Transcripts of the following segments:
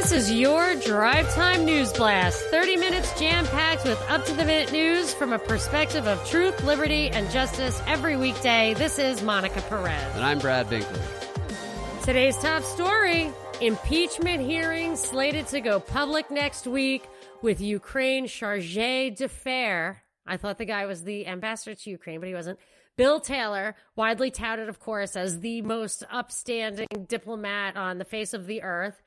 This is your Drive Time News Blast. 30 minutes jam-packed with up-to-the-minute news from a perspective of truth, liberty, and justice every weekday. This is Monica Perez. And I'm Brad Binkley. Today's top story, impeachment hearings slated to go public next week with Ukraine chargé d'affaires. I thought the guy was the ambassador to Ukraine, but he wasn't. Bill Taylor, widely touted, of course, as the most upstanding diplomat on the face of the earth.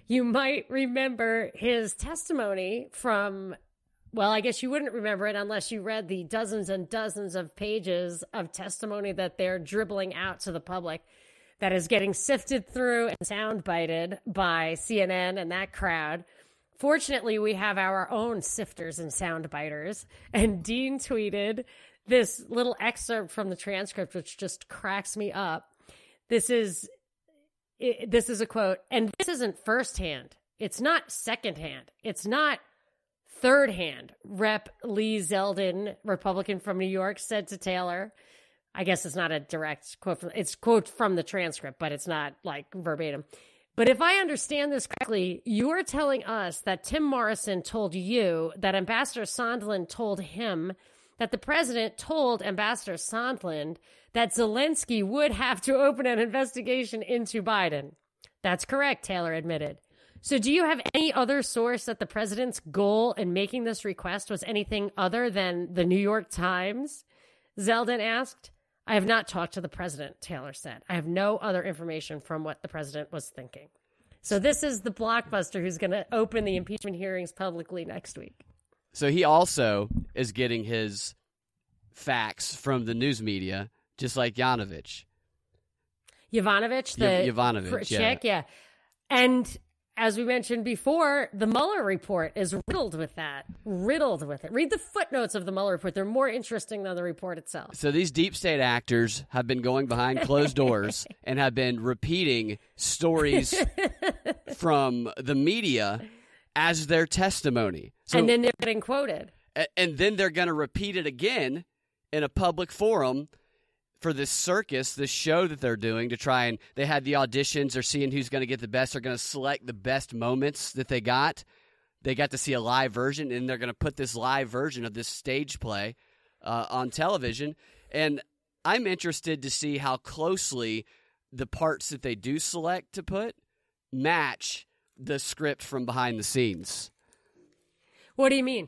You might remember his testimony from, well, I guess you wouldn't remember it unless you read the dozens and dozens of pages of testimony that they're dribbling out to the public that is getting sifted through and soundbited by CNN and that crowd. Fortunately, we have our own sifters and soundbiters, and Dean tweeted this little excerpt from the transcript, which just cracks me up. This is a quote, and this isn't firsthand. It's not secondhand. It's not thirdhand. Rep. Lee Zeldin, Republican from New York, said to Taylor. I guess it's not a direct quote. It's quote from the transcript, but it's not like verbatim. But if I understand this correctly, you are telling us that Tim Morrison told you that Ambassador Sondland told him that the president told Ambassador Sondland that Zelensky would have to open an investigation into Biden. That's correct, Taylor admitted. So do you have any other source that the president's goal in making this request was anything other than the New York Times? Zeldin asked. I have not talked to the president, Taylor said. I have no other information from what the president was thinking. So this is the blockbuster who's going to open the impeachment hearings publicly next week. So he also is getting his facts from the news media, just like Yovanovitch. Yovanovitch, the Yovanovitch, chick, yeah. And as we mentioned before, the Mueller report is riddled with that. Riddled with it. Read the footnotes of the Mueller report. They're more interesting than the report itself. So these deep state actors have been going behind closed doors and have been repeating stories from the media as their testimony. So, and then they're getting quoted. And then they're going to repeat it again in a public forum for this circus, this show that they're doing to try and they had the auditions. They're seeing who's going to get the best. They're going to select the best moments that they got. They got to see a live version, and they're going to put this live version of this stage play on television. And I'm interested to see how closely the parts that they do select to put match the script from behind the scenes. What do you mean?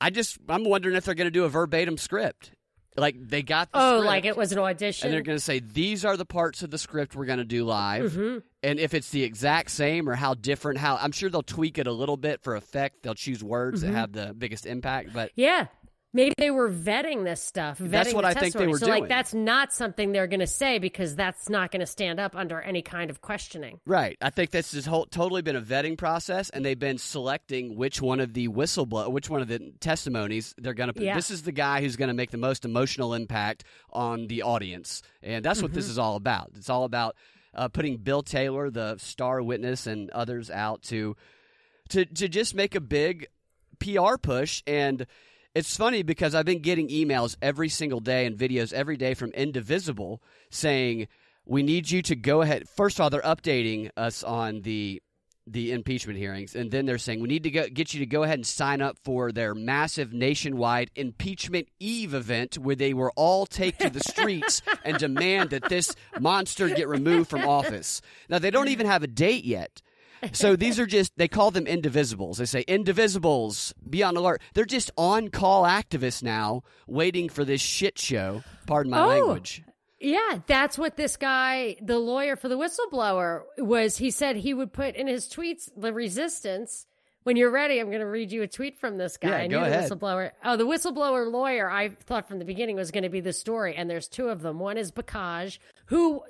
I'm wondering if they're going to do a verbatim script. Like they got the script. Like it was an audition. And they're going to say, these are the parts of the script we're going to do live. Mm-hmm. And if it's the exact same or how different, I'm sure they'll tweak it a little bit for effect. They'll choose words that have the biggest impact. But yeah. Maybe they were vetting this stuff. That's what I think they were doing. So, like, that's not something they're going to say because that's not going to stand up under any kind of questioning. Right. I think this has totally been a vetting process, and they've been selecting which one of the testimonies they're going to put. Yeah. This is the guy who's going to make the most emotional impact on the audience, and that's what this is all about. It's all about putting Bill Taylor, the star witness, and others out to just make a big PR push. And it's funny because I've been getting emails every single day and videos every day from Indivisible saying, we need you to go ahead. First of all, they're updating us on the impeachment hearings, and then they're saying we need to get you to go ahead and sign up for their massive nationwide impeachment eve event where they will all take to the streets and demand that this monster get removed from office. Now, they don't even have a date yet. So these are they call them indivisibles. They say, indivisibles, be on alert. They're just on-call activists now waiting for this shit show. Pardon my language. Yeah, that's what this guy, the lawyer for the whistleblower, was. He said he would put in his tweets the resistance. When you're ready, I'm going to read you a tweet from this guy. Yeah, go ahead. Whistleblower. Oh, the whistleblower lawyer, I thought from the beginning was going to be the story, and there's two of them. One is Bakaj, who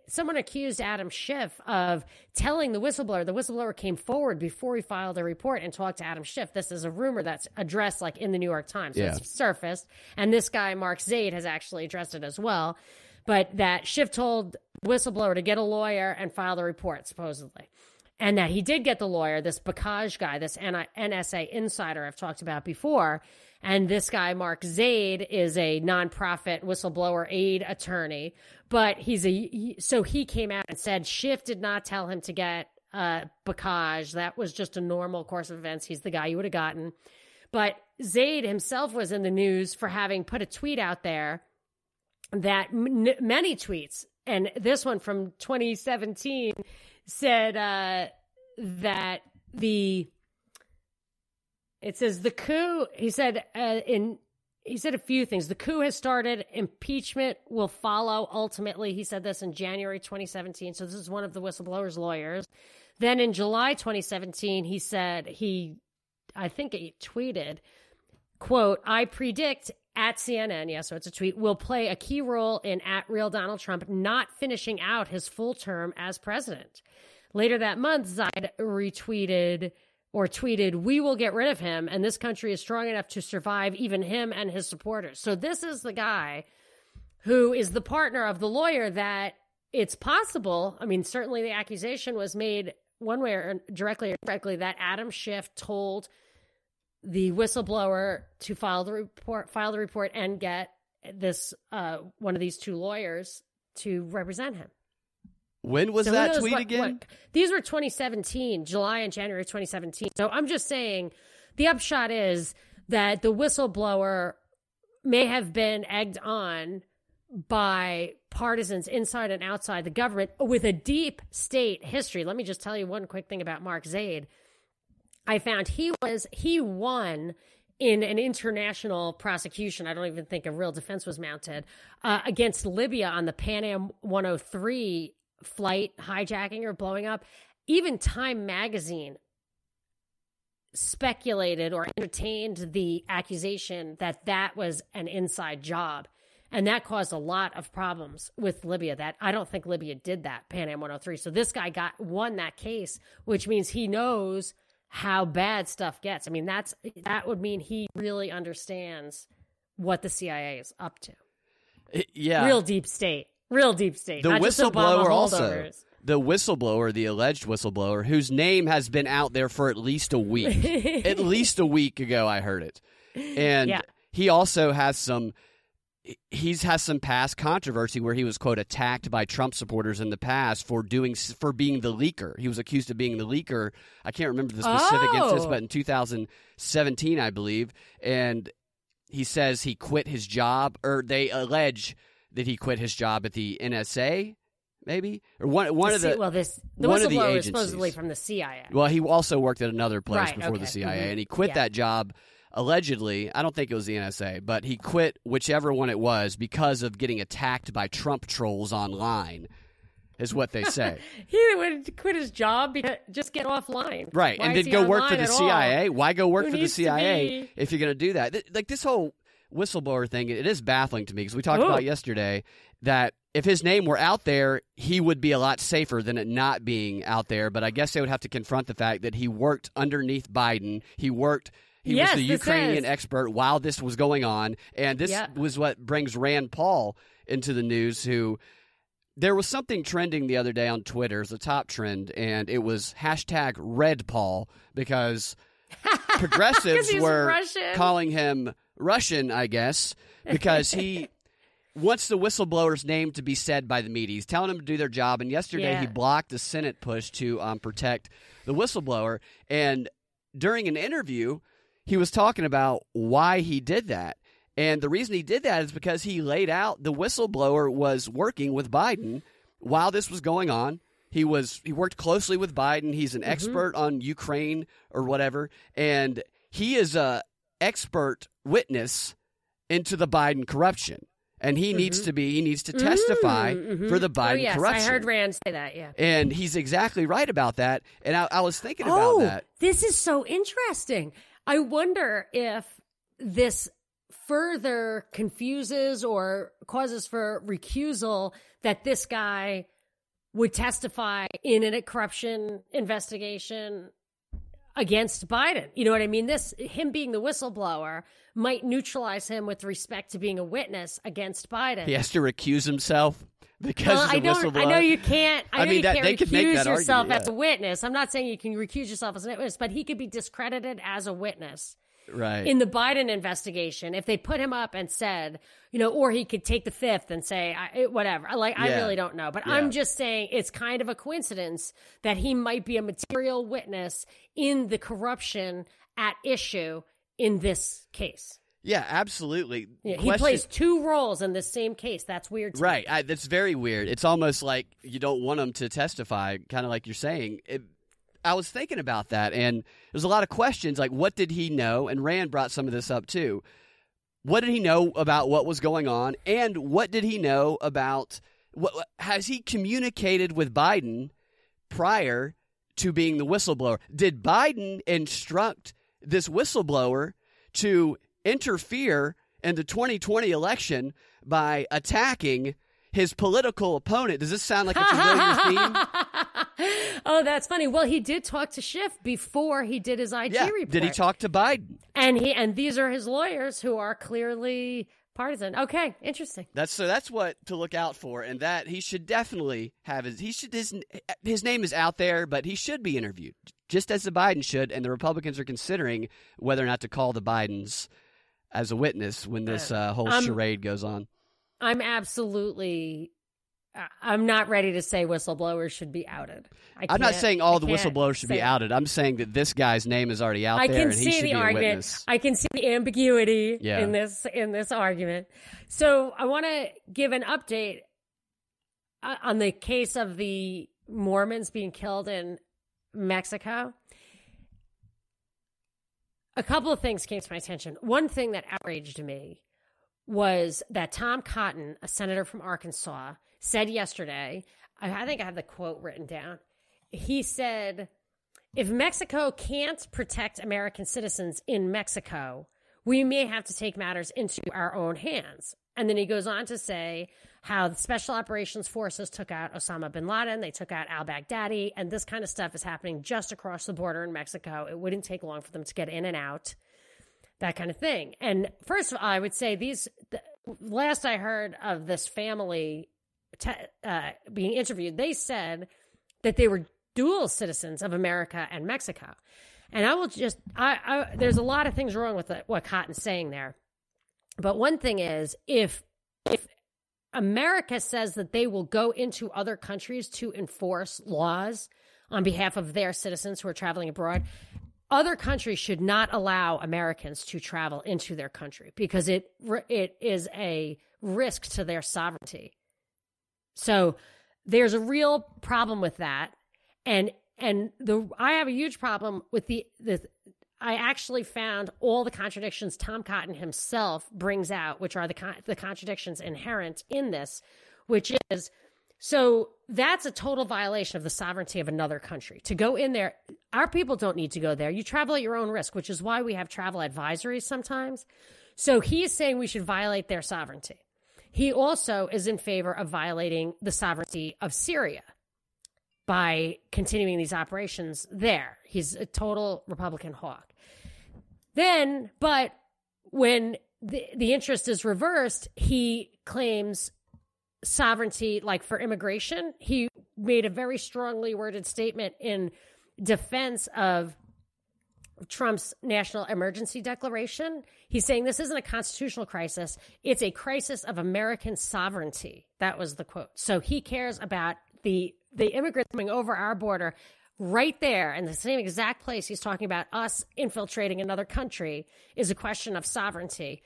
someone accused Adam Schiff of telling the whistleblower. The whistleblower came forward before he filed a report and talked to Adam Schiff. This is a rumor that's addressed like in the New York Times. So it's surfaced, and this guy, Mark Zaid, has actually addressed it as well. But that Schiff told the whistleblower to get a lawyer and file the report, supposedly. And that he did get the lawyer, this Bakaj guy, this NSA insider I've talked about before. And this guy, Mark Zaid, is a nonprofit whistleblower aid attorney. But so he came out and said Schiff did not tell him to get Bakaj. That was just a normal course of events. He's the guy you would have gotten. But Zaid himself was in the news for having put a tweet out there that many tweets, and this one from 2017 said that it says the coup, he said a few things. The coup has started. Impeachment will follow. Ultimately, he said this in January 2017. So this is one of the whistleblower's lawyers. Then in July 2017, he said I think he tweeted, quote, I predict at CNN, so it's a tweet, will play a key role in at real Donald Trump not finishing out his full term as president. Later that month, Zaid tweeted, we will get rid of him, and this country is strong enough to survive even him and his supporters. So this is the guy who is the partner of the lawyer that it's possible. I mean, certainly the accusation was made one way or directly or indirectly that Adam Schiff told the whistleblower to file the report and get this one of these two lawyers to represent him. When was that tweet again? These were 2017, July and January 2017. So I'm just saying the upshot is that the whistleblower may have been egged on by partisans inside and outside the government with a deep state history. Let me just tell you one quick thing about Mark Zaid. I found he won in an international prosecution. I don't even think a real defense was mounted against Libya on the Pan Am 103 flight hijacking or blowing up. Even Time magazine speculated or entertained the accusation that was an inside job. And that caused a lot of problems with Libya. That I don't think Libya did that, Pan Am 103. So this guy won that case, which means he knows how bad stuff gets. I mean, that would mean he really understands what the CIA is up to. Yeah. Real deep state. The whistleblower also. The whistleblower, the alleged whistleblower, whose name has been out there for at least a week. At least a week ago, I heard it. And he also has some past controversy where he was, quote, attacked by Trump supporters in the past for being the leaker. He was accused of being the leaker. I can't remember the specific instance, but in 2017, I believe. And he says he quit his job, or they allege that he quit his job at the NSA, maybe, or one of the whistleblower is supposedly from the CIA. Well, he also worked at another place before the CIA, and he quit that job. Allegedly, I don't think it was the NSA, but he quit whichever one it was because of getting attacked by Trump trolls online, is what they say. He would quit his job because just get offline. Right, and then go work for the CIA. Why go work for the CIA if you're going to do that? Like this whole whistleblower thing, it is baffling to me because we talked about yesterday that if his name were out there, he would be a lot safer than it not being out there. But I guess they would have to confront the fact that he worked underneath Biden. He was the Ukrainian expert while this was going on. And this was what brings Rand Paul into the news, who there was something trending the other day on Twitter as a top trend, and it was hashtag Red Paul because progressives were Russian. Calling him Russian, I guess, because he wants the whistleblower's name to be said by the media. He's telling them to do their job, and yesterday he blocked the Senate push to protect the whistleblower. And during an interview, he was talking about why he did that. And the reason he did that is because he laid out the whistleblower was working with Biden while this was going on. He worked closely with Biden. He's an expert on Ukraine or whatever, and he is a expert witness into the Biden corruption. And he needs to testify for the Biden corruption. I heard Rand say that, And he's exactly right about that. And I was thinking about that. This is so interesting. I wonder if this further confuses or causes for recusal that this guy would testify in a corruption investigation against Biden. You know what I mean? Him being the whistleblower might neutralize him with respect to being a witness against Biden. He has to recuse himself because he's a whistleblower. I know you can't. You can't recuse yourself argument, as a witness. I'm not saying you can recuse yourself as a witness, but he could be discredited as a witness Right. in the Biden investigation, if they put him up and said, or he could take the fifth and say, whatever. I really don't know. But I'm just saying it's kind of a coincidence that he might be a material witness in the corruption at issue in this case. Yeah, absolutely. Yeah, he plays two roles in the same case. That's weird to me. Right. That's very weird. It's almost like you don't want him to testify, kind of like you're saying. I was thinking about that, and there's a lot of questions, like what did he know? And Rand brought some of this up too. What did he know about what was going on? And what did he know about has he communicated with Biden prior to being the whistleblower? Did Biden instruct this whistleblower to interfere in the 2020 election by attacking his political opponent? Does this sound like a familiar theme? Oh, that's funny. Well, he did talk to Schiff before he did his IG report. Did he talk to Biden? And these are his lawyers who are clearly partisan. Okay, interesting. That's what to look out for, and that he should definitely have his name is out there, but he should be interviewed, just as the Biden should, and the Republicans are considering whether or not to call the Bidens as a witness when this whole charade goes on. I'm not ready to say whistleblowers should be outed. I'm not saying all the whistleblowers should be outed. I'm saying that this guy's name is already out there, and he should be a witness. I can see the ambiguity in this argument. So I want to give an update on the case of the Mormons being killed in Mexico. A couple of things came to my attention. One thing that outraged me was that Tom Cotton, a senator from Arkansas, said yesterday, I think I have the quote written down. He said, if Mexico can't protect American citizens in Mexico, we may have to take matters into our own hands. And then he goes on to say how the Special Operations Forces took out Osama bin Laden, they took out al-Baghdadi, and this kind of stuff is happening just across the border in Mexico. It wouldn't take long for them to get in and out, that kind of thing. And first of all, I would say last I heard of this family being interviewed, they said that they were dual citizens of America and Mexico. And I will just, there's a lot of things wrong with what Cotton's saying there. But one thing is, if America says that they will go into other countries to enforce laws on behalf of their citizens who are traveling abroad, other countries should not allow Americans to travel into their country because it is a risk to their sovereignty. So there's a real problem with that. And I have a huge problem with I actually found all the contradictions Tom Cotton himself brings out, which are the contradictions inherent in this, which is, so that's a total violation of the sovereignty of another country. To go in there, our people don't need to go there. You travel at your own risk, which is why we have travel advisories sometimes. So he is saying we should violate their sovereignty. He also is in favor of violating the sovereignty of Syria by continuing these operations there. He's a total Republican hawk. Then, but when the interest is reversed, he claims sovereignty, like for immigration. He made a very strongly worded statement in defense of Trump's national emergency declaration. He's saying this isn't a constitutional crisis. It's a crisis of American sovereignty. That was the quote. So he cares about the immigrants coming over our border right there in the same exact place he's talking about us infiltrating another country is a question of sovereignty,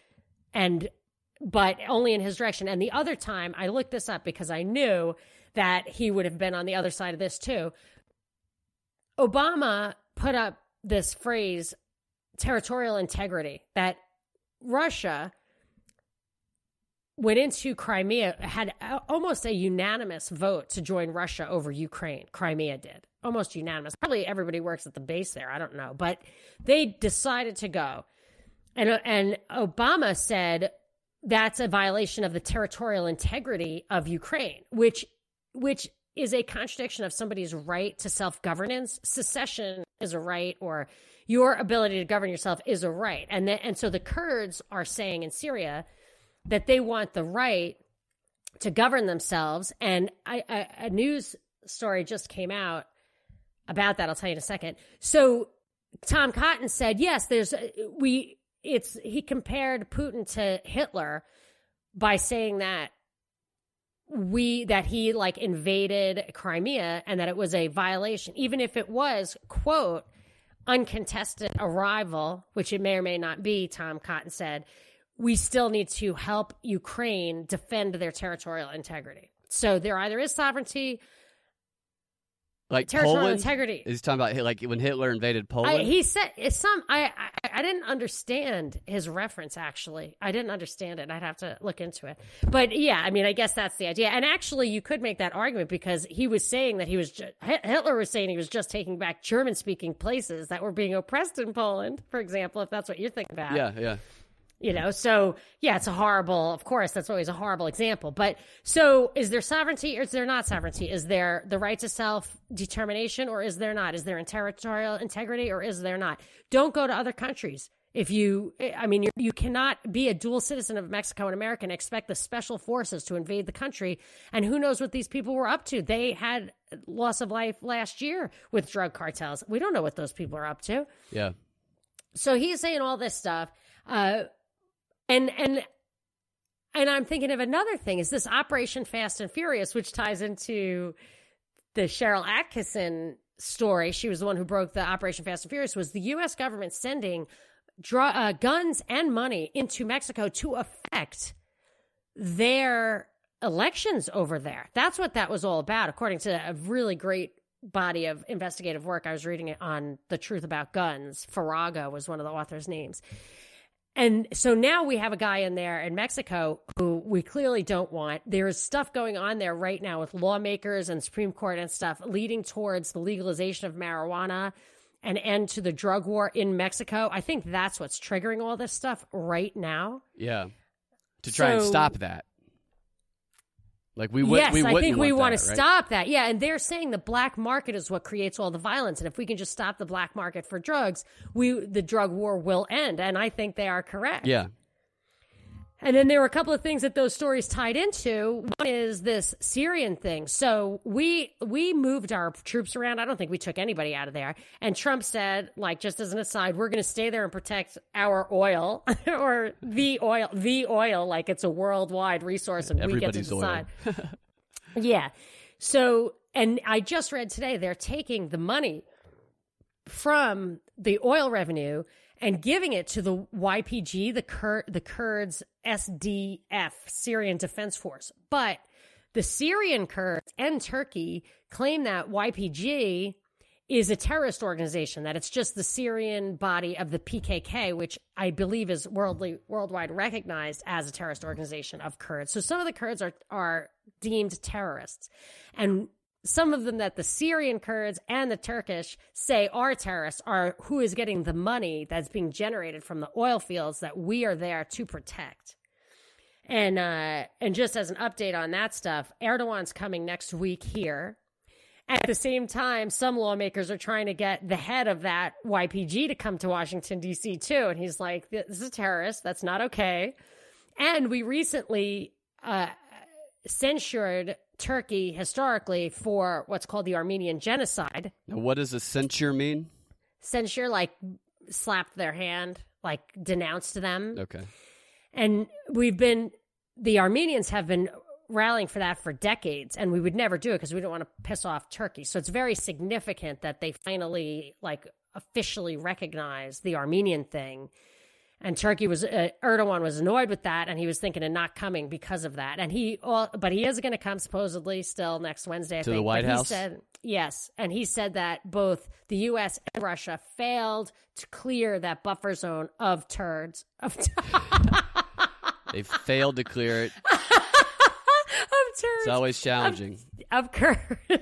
but only in his direction. And the other time, I looked this up because I knew that he would have been on the other side of this too. Obama put up this phrase, territorial integrity, that Russia went into Crimea, had almost a unanimous vote to join Russia over Ukraine. Crimea did. Almost unanimous. Probably everybody works at the base there. I don't know. But they decided to go. And Obama said that's a violation of the territorial integrity of Ukraine, which is a contradiction of somebody's right to self-governance. Secession is a right, or your ability to govern yourself is a right. And so the Kurds are saying in Syria that they want the right to govern themselves. And a news story just came out about that. I'll tell you in a second. So Tom Cotton said, yes, he compared Putin to Hitler by saying that he like invaded Crimea and that it was a violation, even if it was, quote, uncontested arrival, which it may or may not be, Tom Cotton said, we still need to help Ukraine defend their territorial integrity. So there either is sovereignty, like territorial Poland? Integrity. He's talking about like when Hitler invaded Poland? He said I didn't understand his reference, actually. I didn't understand it. I'd have to look into it. But yeah, I mean, I guess that's the idea. And actually, you could make that argument because he was saying that Hitler was saying he was just taking back German-speaking places that were being oppressed in Poland, for example, if that's what you're thinking about. Yeah. You know, so yeah, it's a horrible, of course, that's always a horrible example. But so is there sovereignty or is there not sovereignty? Is there the right to self-determination or is there not? Is there territorial integrity or is there not? Don't go to other countries. You cannot be a dual citizen of Mexico and America and expect the special forces to invade the country. And who knows what these people were up to? They had loss of life last year with drug cartels. We don't know what those people are up to. Yeah. So he's saying all this stuff. And I'm thinking of another thing is this Operation Fast and Furious, which ties into the Cheryl Atkinson story. She was the one who broke the Operation Fast and Furious, was the U.S. government sending guns and money into Mexico to affect their elections over there. That's what that was all about, according to a really great body of investigative work. I was reading it on The Truth About Guns. Farrago was one of the authors' names. And so now we have a guy in there in Mexico who we clearly don't want. There's stuff going on there right now with lawmakers and Supreme Court and stuff leading towards the legalization of marijuana and end to the drug war in Mexico. I think that's what's triggering all this stuff right now. Yeah. To try and stop that. Like we would. Yes, I think we want to right? stop that. Yeah, and they're saying the black market is what creates all the violence, and if we can just stop the black market for drugs, the drug war will end. And I think they are correct. Yeah. And then there were a couple of things that those stories tied into. One is this Syrian thing. So we moved our troops around. I don't think we took anybody out of there. And Trump said, like, just as an aside, we're going to stay there and protect our oil or the oil, like it's a worldwide resource and we get to decide. Yeah. So, and I just read today, they're taking the money from the oil revenue and giving it to the YPG, the Kurds SDF, Syrian Defense Force. But the Syrian Kurds and Turkey claim that YPG is a terrorist organization, that it's just the Syrian body of the PKK, which I believe is worldwide recognized as a terrorist organization of Kurds. So some of the Kurds are deemed terrorists. And some of them that the Syrian Kurds and the Turkish say are terrorists are who is getting the money that's being generated from the oil fields that we are there to protect. And just as an update on that stuff, Erdogan's coming next week here. At the same time, some lawmakers are trying to get the head of that YPG to come to Washington, D.C. too. And he's like, this is a terrorist. That's not okay. And we recently censured Turkey historically for what's called the Armenian genocide. Now, what does a censure mean? Censure, like slapped their hand, like denounced them. Okay. And the Armenians have been rallying for that for decades, and we would never do it because we don't want to piss off Turkey. So it's very significant that they finally, like, officially recognize the Armenian thing. And Erdogan was annoyed with that, and he was thinking of not coming because of that. And but he is going to come supposedly still next Wednesday, I think. To the White House? Said, yes. And he said that both the U.S. and Russia failed to clear that buffer zone of turds. They failed to clear it. Of turds. It's always challenging. Of Kurds. They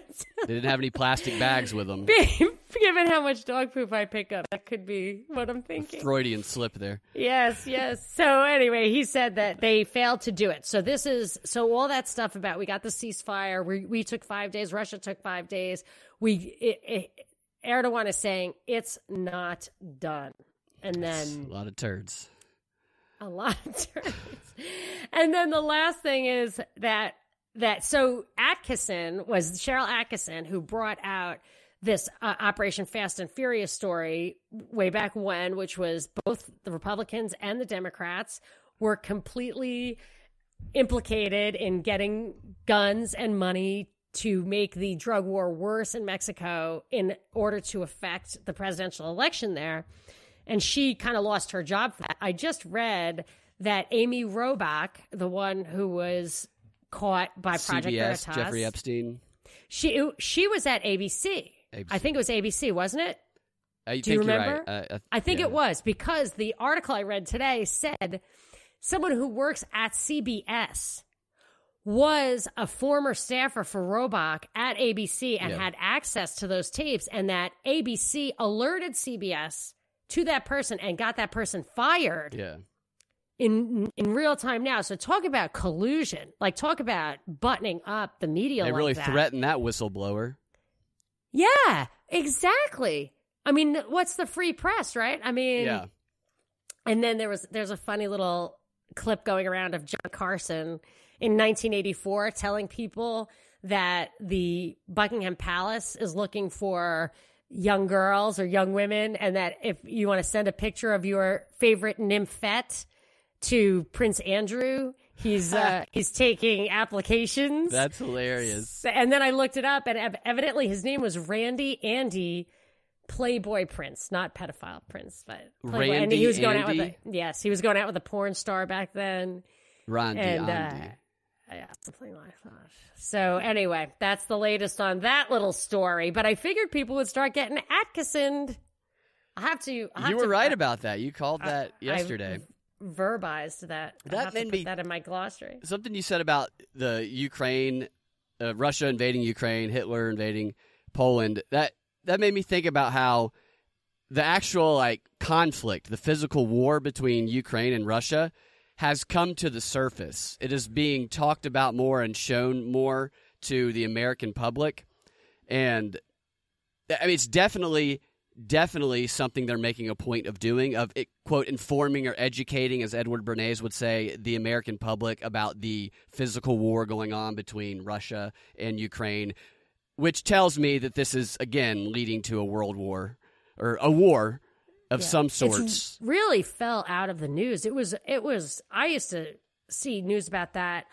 didn't have any plastic bags with them. Given how much dog poop I pick up, that could be what I'm thinking. Freudian slip there. Yes. So anyway, he said that they failed to do it. So all that stuff about we got the ceasefire, we took 5 days, Russia took 5 days. Erdogan is saying it's not done. And then a lot of turds. A lot of turds. And then the last thing is that so Cheryl Atkinson, who brought out this Operation Fast and Furious story way back when, which was both the Republicans and the Democrats were completely implicated in getting guns and money to make the drug war worse in Mexico in order to affect the presidential election there. And she kind of lost her job for that. I just read that Amy Robach, the one who was caught by Project CBS, Veritas, Jeffrey Epstein. She was at ABC. I think it was ABC, wasn't it? Do you remember? Right. I think it was, because the article I read today said someone who works at CBS was a former staffer for Robach at ABC and had access to those tapes, and that ABC alerted CBS to that person and got that person fired. Yeah. In real time now. So talk about collusion. Like, talk about buttoning up the media. They like really that. threatened that whistleblower. Yeah, exactly. I mean, what's the free press, right? I mean, yeah. And then there's a funny little clip going around of John Carson in 1984 telling people that the Buckingham Palace is looking for young girls or young women, and that if you want to send a picture of your favorite nymphette to Prince Andrew, he's taking applications. That's hilarious. And then I looked it up, and evidently his name was Randy Andy Playboy Prince, not pedophile Prince, but Playboy. Randy and he was going Andy? out with he was going out with a porn star back then. Randy and Andy. yeah, something like that. So anyway, that's the latest on that little story. But I figured people would start getting Atkinsoned. You were right about that. You called that yesterday. Verbized that. That made me put that in my glossary. Something you said about the Ukraine, Russia invading Ukraine, Hitler invading Poland. That made me think about how the actual conflict, the physical war between Ukraine and Russia, has come to the surface. It is being talked about more and shown more to the American public, and I mean, it's definitely something they're making a point of doing, of it, quote, informing or educating, as Edward Bernays would say, the American public about the physical war going on between Russia and Ukraine, which tells me that this is, again, leading to a world war, or a war of some sorts. It really fell out of the news. It was, I used to see news about that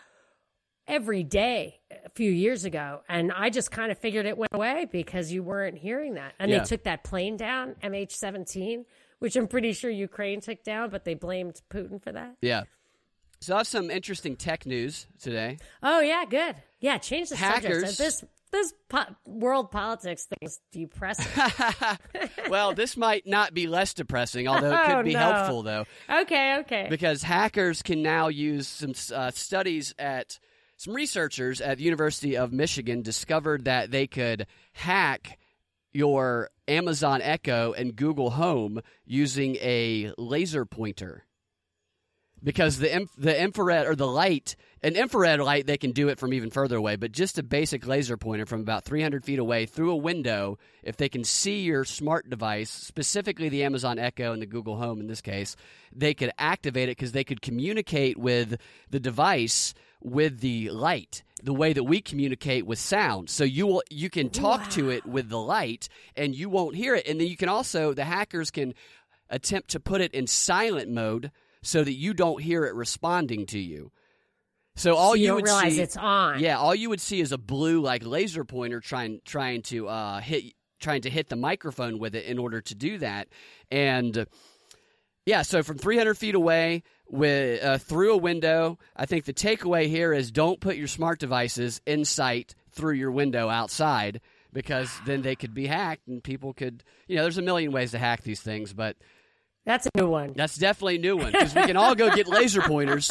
every day a few years ago, and I just kind of figured it went away because you weren't hearing that. And they took that plane down, MH17, which I'm pretty sure Ukraine took down, but they blamed Putin for that. Yeah. So I have some interesting tech news today. Oh, yeah, good. Yeah, change the Hackers. subject. This world politics thing is depressing. Well, this might not be less depressing, although it could be helpful, though. Okay. Because hackers can now use some studies at some researchers at the University of Michigan discovered that they could hack your Amazon Echo and Google Home using a laser pointer. Because the infrared or the light, an infrared light, they can do it from even further away, but just a basic laser pointer from about 300 feet away through a window, if they can see your smart device, specifically the Amazon Echo and the Google Home in this case, they could activate it because they could communicate with the device with the light, the way that we communicate with sound. So you can talk to it with the light and you won't hear it. And then you can also, the hackers can attempt to put it in silent mode so that you don't hear it responding to you. So all you would realize see, it's on. Yeah, all you would see is a blue laser pointer trying to hit the microphone with it in order to do that. And yeah, so from 300 feet away through a window, I think the takeaway here is don't put your smart devices in sight through your window outside, because then they could be hacked and people could, there's a million ways to hack these things, but that's a new one. That's definitely a new one, because we can all go get laser pointers,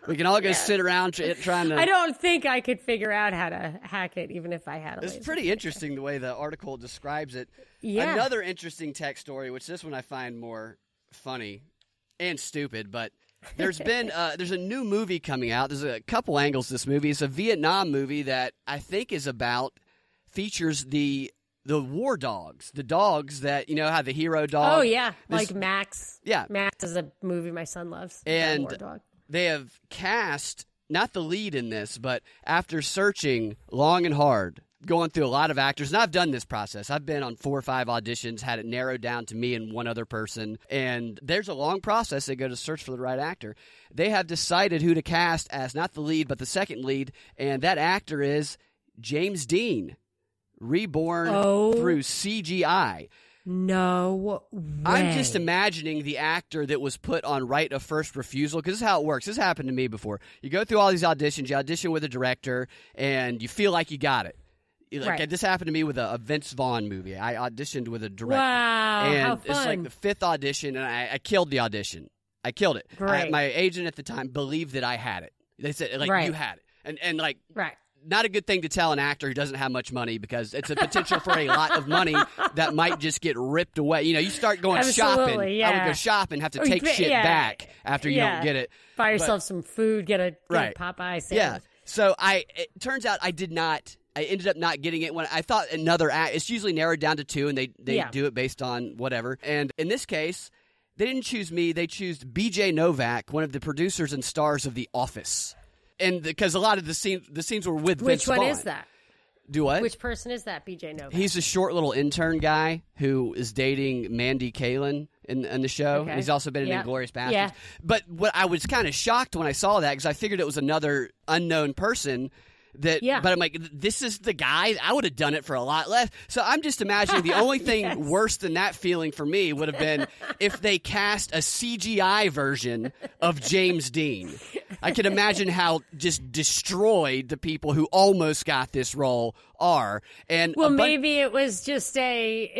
We can all go sit around trying to... I don't think I could figure out how to hack it, even if I had a laser. It's pretty interesting the way the article describes it. Yeah. Another interesting tech story, which this one I find more funny and stupid, but there's been there's a new movie coming out. There's a couple angles to this movie. It's a Vietnam movie that I think features the war dogs, the dogs that, have the hero dog. Oh, yeah. Like Max. Yeah. Max is a movie my son loves. And war dog. They have cast, not the lead in this, but after searching long and hard, going through a lot of actors, and I've done this process. I've been on 4 or 5 auditions, had it narrowed down to me and one other person, and there's a long process. They go to search for the right actor. They have decided who to cast as not the lead, but the second lead, and that actor is James Dean, reborn through CGI. No way. I'm just imagining the actor that was put on right of first refusal, because this is how it works. This happened to me before. You go through all these auditions, you audition with a director, and you feel like you got it. Like, this happened to me with a Vince Vaughn movie. I auditioned with a director. Wow, and how fun. It's like the 5th audition, and I killed the audition. I killed it. Great. My agent at the time believed that I had it. They said, like, you had it. And like, not a good thing to tell an actor who doesn't have much money, because it's a potential for a lot of money that might just get ripped away. You know, you start going shopping. Yeah. I would go shopping, have to take shit back after you don't get it. Buy yourself some food, get a Popeye sandwich. Yeah. So it turns out I ended up not getting it when I thought another act. It's usually narrowed down to 2, and they do it based on whatever. And in this case, they didn't choose me. They chose B.J. Novak, one of the producers and stars of The Office. And because a lot of the scenes were with Vince Vaughn. Which one is that? Do what? Which person is that, B.J. Novak? He's a short little intern guy who is dating Mandy Kaling in the show. Okay. He's also been in Inglourious Basterds. Yeah. But what I was kind of shocked when I saw that, because I figured it was another unknown person. But I'm like, this is the guy. I would have done it for a lot less. So I'm just imagining the only thing worse than that feeling for me would have been if they cast a CGI version of James Dean. I can imagine how just destroyed the people who almost got this role are. And maybe it was just a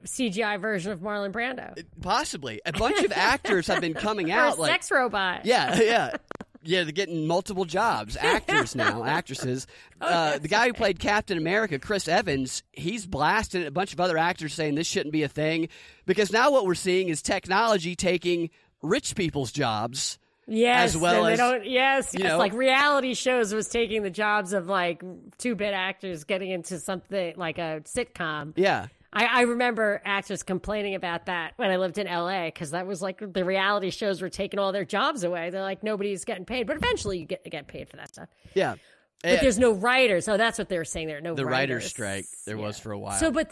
CGI version of Marlon Brando. Possibly. A bunch of actors have been coming out or a sex robot. Yeah. Yeah, they're getting multiple jobs. Actors now, actresses. The guy who played Captain America, Chris Evans, he's blasting a bunch of other actors saying this shouldn't be a thing, because now what we're seeing is technology taking rich people's jobs. Yes, as well as it's like reality shows was taking the jobs of like 2-bit actors getting into something like a sitcom. Yeah. I remember actors complaining about that when I lived in LA, because that was like the reality shows were taking all their jobs away. They're like, nobody's getting paid. But eventually you get paid for that stuff. Yeah. But there's no writers. Oh, that's what they were saying there. No the writers. Writer's strike there was for a while. So, but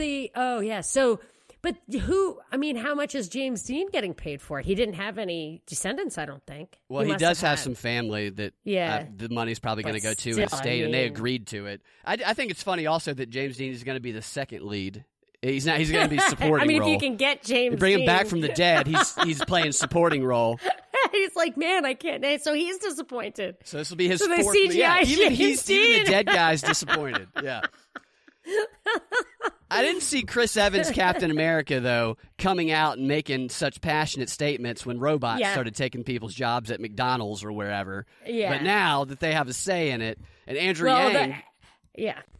how much is James Dean getting paid for it? He didn't have any descendants, I don't think. Well, he does have some family that the money's probably going to go to his estate, and they agreed to it. I think it's funny also that James Dean is going to be the second lead. He's not. He's going to be supporting role. If you can get James bring Dean. him back from the dead, he's playing supporting role. He's like, man, I can't. So he's disappointed. So this will be his fourth. CGI even James Dean. even the dead guy's disappointed. Yeah. I didn't see Chris Evans, Captain America, though, coming out and making such passionate statements when robots started taking people's jobs at McDonald's or wherever. Yeah. But now that they have a say in it, and Andrew Yang.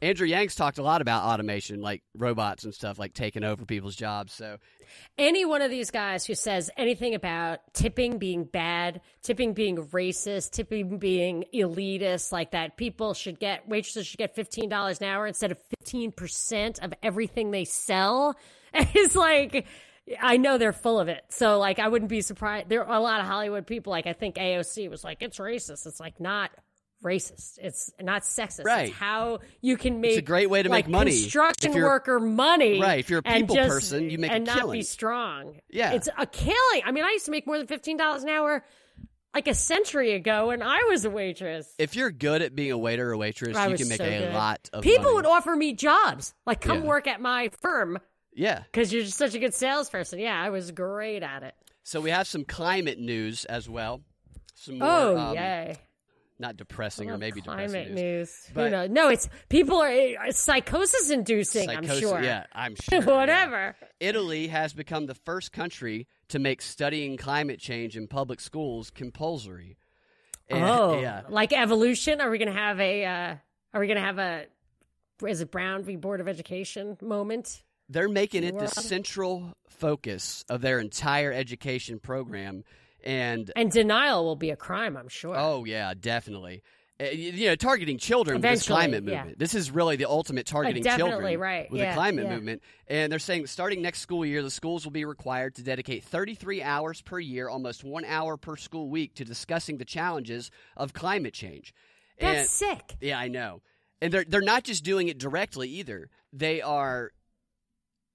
Andrew Yang's talked a lot about automation, like robots and stuff, like taking over people's jobs. So, any one of these guys who says anything about tipping being bad, tipping being racist, tipping being elitist, like that, waitresses should get $15 an hour instead of 15% of everything they sell, is like, I know they're full of it. So, like, I wouldn't be surprised. There are a lot of Hollywood people, like, I think AOC was like, it's racist. It's like, not racist. It's not sexist. Right. It's how you can make it's a great way to make money. Construction worker money. Right. If you're a people person, you make and a killing. Not be strong. Yeah. It's a killing. I mean, I used to make more than $15 an hour like a century ago when I was a waitress. If you're good at being a waiter or waitress, you can make a lot of people money. would offer me jobs. Like, come work at my firm. Yeah. Because you're just such a good salesperson. Yeah, I was great at it. So we have some climate news as well. Some more, yay. Not depressing, or maybe climate depressing news. But, no, it's people are psychosis inducing. I'm sure. Yeah, I'm sure. Whatever. Yeah. Italy has become the first country to make studying climate change in public schools compulsory. And, like evolution? Are we going to have a? Is it Brown v. Board of Education moment? They're making it the central focus of their entire education program. And denial will be a crime, I'm sure. Oh, yeah, definitely. Targeting children with this climate movement. Yeah. This is really the ultimate targeting children with the climate movement. And they're saying starting next school year, the schools will be required to dedicate 33 hours per year, almost 1 hour per school week, to discussing the challenges of climate change. That's sick. Yeah, I know. And they're not just doing it directly either. They're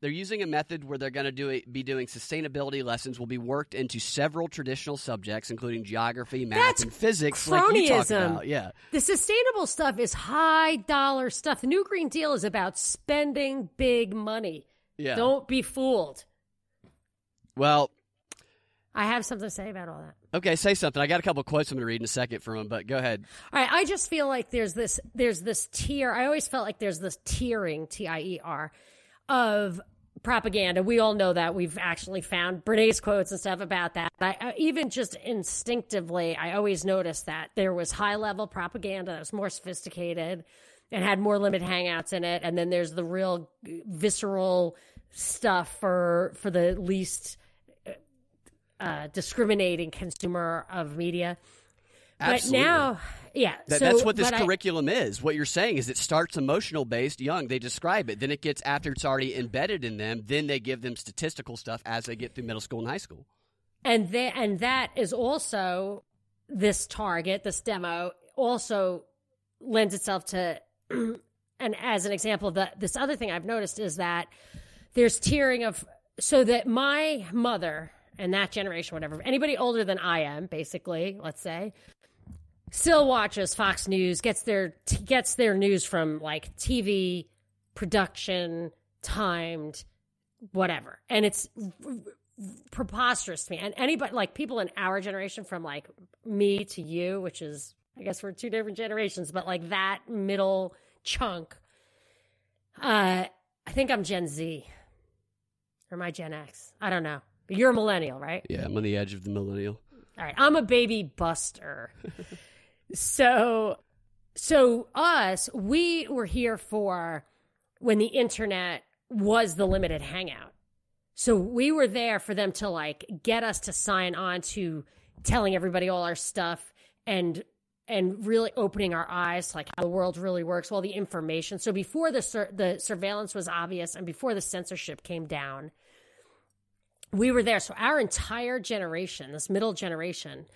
using a method where they're going to be doing sustainability lessons will be worked into several traditional subjects, including geography, math, and physics, cronyism. like you talked about. Yeah. The sustainable stuff is high-dollar stuff. The New Green Deal is about spending big money. Yeah. Don't be fooled. Well, I have something to say about all that. Okay, say something. I got a couple quotes I'm going to read in a second from him, but go ahead. All right, I just feel like there's this tier. I always felt like there's this tiering, T-I-E-R, of propaganda. We all know that. We've actually found Brené's quotes and stuff about that. Even just instinctively, I always noticed that there was high-level propaganda that was more sophisticated and had more limited hangouts in it, and then there's the real visceral stuff for the least discriminating consumer of media. Absolutely. But now, yeah. That's what this curriculum is. What you're saying is it starts emotional based young. They describe it. Then it gets, after it's already embedded in them, then they give them statistical stuff as they get through middle school and high school. And that is also, this target, this demo, also lends itself to, and as an example, this other thing I've noticed is that there's tiering of, so that my mother and that generation, whatever, anybody older than I am, basically, let's say, still watches Fox News, gets their news from like TV, production, timed, whatever. And it's preposterous to me. And anybody, like people in our generation, from like me to you, which is, I guess we're two different generations, but like that middle chunk, I think I'm Gen Z. Or am I Gen X? I don't know. But you're a millennial, right? Yeah, I'm on the edge of the millennial. All right. I'm a baby buster. So us, we were here for when the internet was the limited hangout. So we were there for them to like get us to sign on to telling everybody all our stuff and really opening our eyes to like how the world really works, all the information. So before the surveillance was obvious and before the censorship came down, we were there. So our entire generation, this middle generation,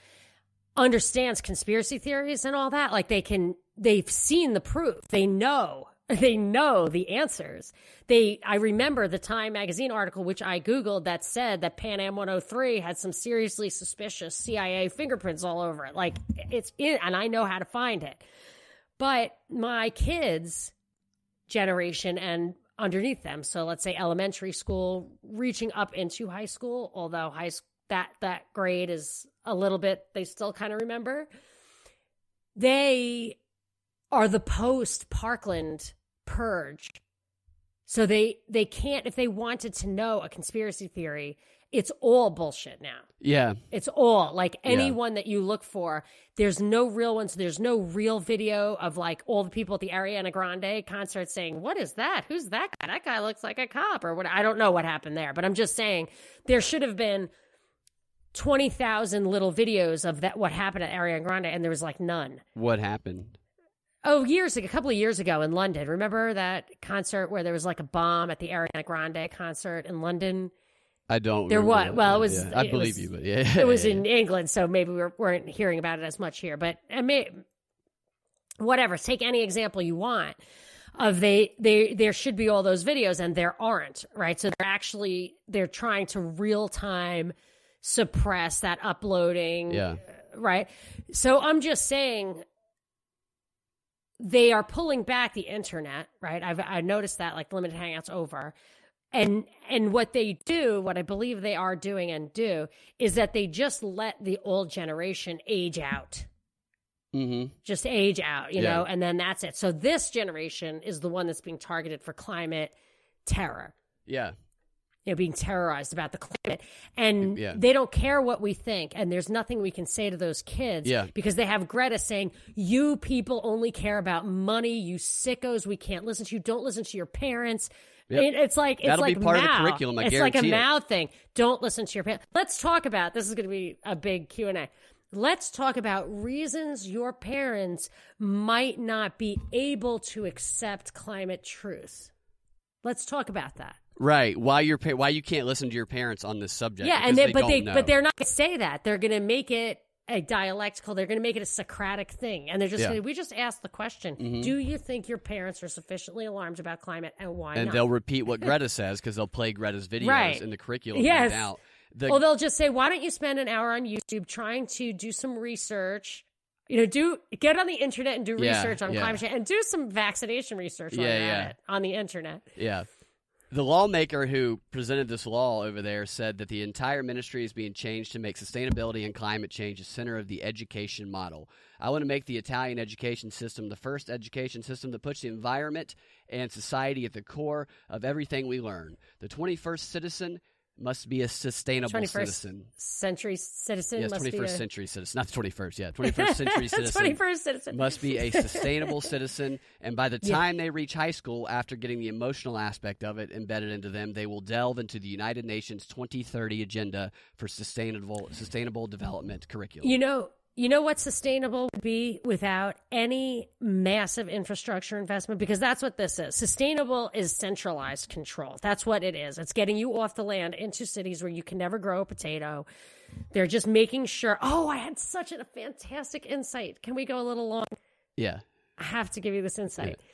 understands conspiracy theories and all that. Like they've seen the proof. They know the answers. I remember the Time magazine article, which I Googled, that said that Pan Am 103 had some seriously suspicious CIA fingerprints all over it. Like it's in, and I know how to find it. But my kids' generation and underneath them, so let's say elementary school, reaching up into high school, although that grade is a little bit, they still kind of remember. They are the post-Parkland purge. So they can't, if they wanted to know a conspiracy theory, it's all bullshit now. Yeah. It's all, like anyone that you look for, there's no real ones. There's no real video of like all the people at the Ariana Grande concert saying, what is that? Who's that guy? That guy looks like a cop or what. I don't know what happened there, but I'm just saying there should have been 20,000 little videos of that, what happened at Ariana Grande, and there was like none. What happened? Oh, a couple of years ago in London. Remember that concert where there was like a bomb at the Ariana Grande concert in London? I don't. There was. Well, it was. Yeah. I believe you, but yeah, it was in England, so maybe we weren't hearing about it as much here. But whatever. Take any example you want of there should be all those videos, and there aren't. Right. So they're trying to real time suppress that uploading. Yeah. Right. So I'm just saying, they are pulling back the internet, right? I noticed that, like, limited hangouts over. And what they do, what I believe they are doing and do, is that they just let the old generation age out. Mm-hmm. Just age out, you know, and then that's it. So this generation is the one that's being targeted for climate terror. Yeah. You know, being terrorized about the climate. And they don't care what we think. And there's nothing we can say to those kids because they have Greta saying, you people only care about money, you sickos, we can't listen to you, don't listen to your parents. Yep. It's like that'll be part Mao. of the curriculum. It's like a Mao thing. Don't listen to your parents. Let's talk about, this is going to be a big Q&A. Let's talk about reasons your parents might not be able to accept climate truth. Let's talk about that. Right. Why you can't listen to your parents on this subject? Yeah, but they're not going to say that. They're going to make it a dialectical. They're going to make it a Socratic thing, and they're just going to. We just ask the question: do you think your parents are sufficiently alarmed about climate, and why? And not? they'll repeat what Greta says because they'll play Greta's videos in the curriculum. Yes. Now, Or they'll just say, "Why don't you spend an hour on YouTube trying to do some research? Get on the internet and do research on climate change, and do some vaccination research on the internet." Yeah. The lawmaker who presented this law over there said that the entire ministry is being changed to make sustainability and climate change the center of the education model. I want to make the Italian education system the first education system that puts the environment and society at the core of everything we learn. The 21st citizen must be a sustainable 21st citizen. Century citizen yes, must 21st be a... century citizen. Not the 21st, 21st century citizen. 21st citizen. Must be a sustainable citizen. And by the time they reach high school, after getting the emotional aspect of it embedded into them, they will delve into the United Nations 2030 agenda for sustainable development curriculum. You know what sustainable would be without any massive infrastructure investment? Because that's what this is. Sustainable is centralized control. That's what it is. It's getting you off the land into cities where you can never grow a potato. They're just making sure. Oh, I had such a fantastic insight. Can we go a little long? Yeah. I have to give you this insight. Yeah.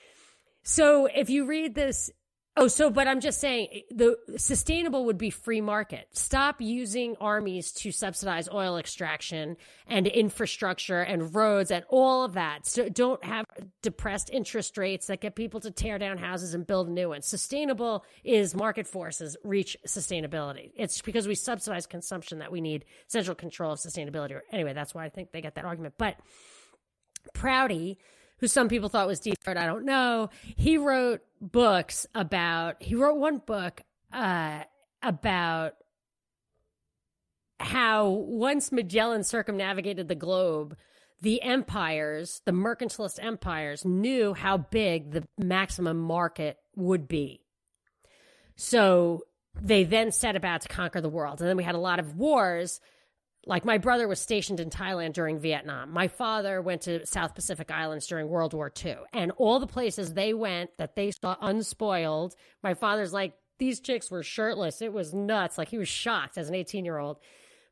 So if you read this, but I'm just saying the sustainable would be free market. Stop using armies to subsidize oil extraction and infrastructure and roads and all of that. So don't have depressed interest rates that get people to tear down houses and build new ones. Sustainable is market forces reach sustainability. It's because we subsidize consumption that we need central control of sustainability. Anyway, that's why I think they get that argument. But Prouty, who some people thought was deep throat, I don't know. He wrote one book about how once Magellan circumnavigated the globe, the mercantilist empires knew how big the maximum market would be. So they then set about to conquer the world. And then we had a lot of wars. Like my brother was stationed in Thailand during Vietnam. My father went to South Pacific Islands during World War II. And all the places they went that they saw unspoiled, my father's like, these chicks were shirtless. It was nuts. Like he was shocked as an 18-year-old.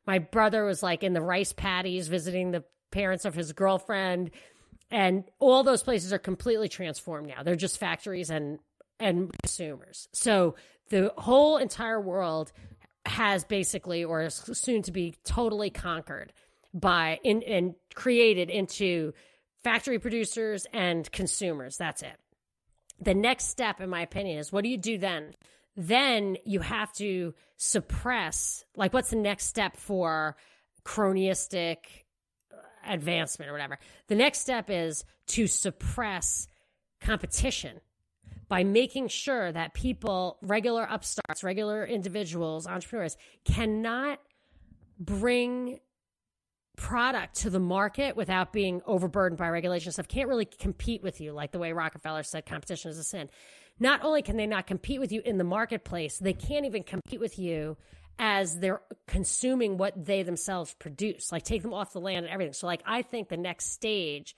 My brother was like in the rice paddies visiting the parents of his girlfriend. And all those places are completely transformed now. They're just factories and consumers. So the whole entire world has basically, or is soon to be totally conquered and created into factory producers and consumers. That's it. The next step, in my opinion, is what do you do then? Then you have to suppress, like what's the next step for cronyistic advancement or whatever? The next step is to suppress competition by making sure that people, regular upstarts, regular individuals, entrepreneurs, cannot bring product to the market without being overburdened by regulation stuff, can't really compete with you, like the way Rockefeller said competition is a sin. Not only can they not compete with you in the marketplace, they can't even compete with you as they're consuming what they themselves produce, like take them off the land and everything. So like I think the next stage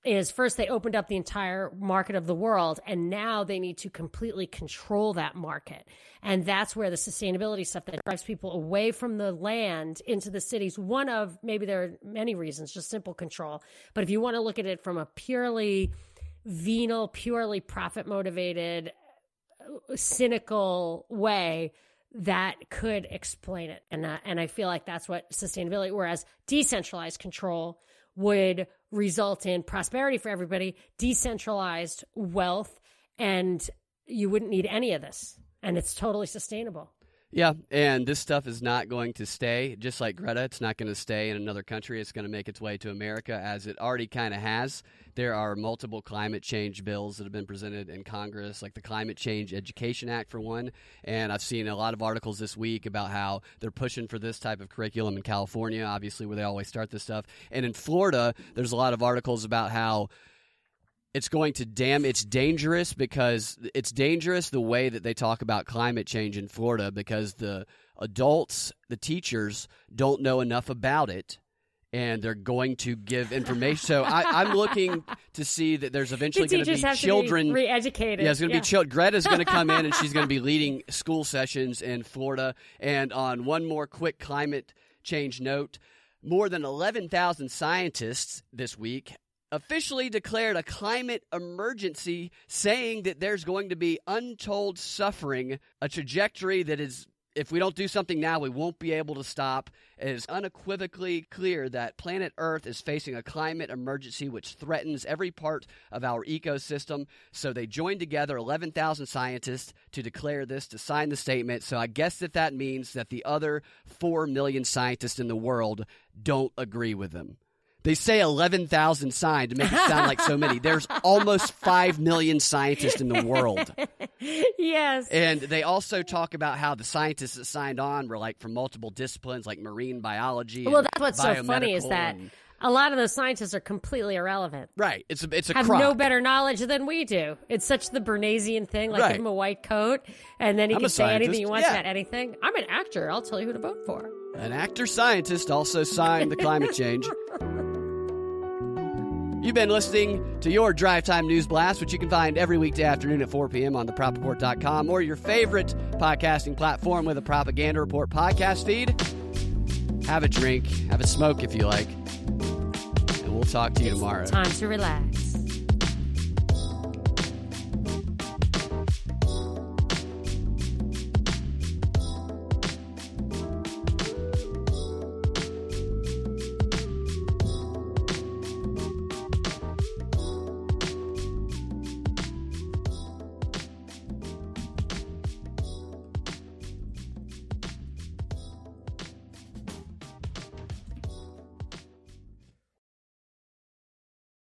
is first they opened up the entire market of the world, and now they need to completely control that market. And that's where the sustainability stuff that drives people away from the land into the cities, one of, maybe there are many reasons, just simple control. But if you want to look at it from a purely venal, purely profit-motivated, cynical way, that could explain it. And I feel like that's what sustainability, whereas decentralized control would result in prosperity for everybody, decentralized wealth, and you wouldn't need any of this. And it's totally sustainable. Yeah, and this stuff is not going to stay. Just like Greta, it's not going to stay in another country. It's going to make its way to America, as it already kind of has. There are multiple climate change bills that have been presented in Congress, like the Climate Change Education Act, for one. And I've seen a lot of articles this week about how they're pushing for this type of curriculum in California, obviously, where they always start this stuff. And in Florida, there's a lot of articles about how it's dangerous because it's dangerous the way that they talk about climate change in Florida, because the adults, the teachers, don't know enough about it, and they're going to give information. So I'm looking to see that there's eventually going to be children re-educated. Yeah, it's going to be Greta's going to come in, and she's going to be leading school sessions in Florida. And on one more quick climate change note, More than 11,000 scientists this week officially declared a climate emergency, saying that there's going to be untold suffering, a trajectory that is, if we don't do something now, we won't be able to stop. It is unequivocally clear that planet Earth is facing a climate emergency which threatens every part of our ecosystem. So they joined together, 11,000 scientists, to declare this, to sign the statement. So I guess that means that the other 4 million scientists in the world don't agree with them. They say 11,000 signed to make it sound like so many. There's almost 5 million scientists in the world. Yes. And they also talk about how the scientists that signed on were like from multiple disciplines like marine biology. Well, that's what's so funny is that and, a lot of those scientists are completely irrelevant. Right. It's a have crop. No better knowledge than we do. It's such the Bernaysian thing, like give him a white coat, and then he can say anything he wants about anything. I'm an actor. I'll tell you who to vote for. An actor-scientist also signed the climate change. You've been listening to your Drive Time News Blast, which you can find every weekday afternoon at 4 p.m. on thePropReport.com or your favorite podcasting platform with a Propaganda Report podcast feed. Have a drink, have a smoke if you like, and we'll talk to you tomorrow. Time to relax.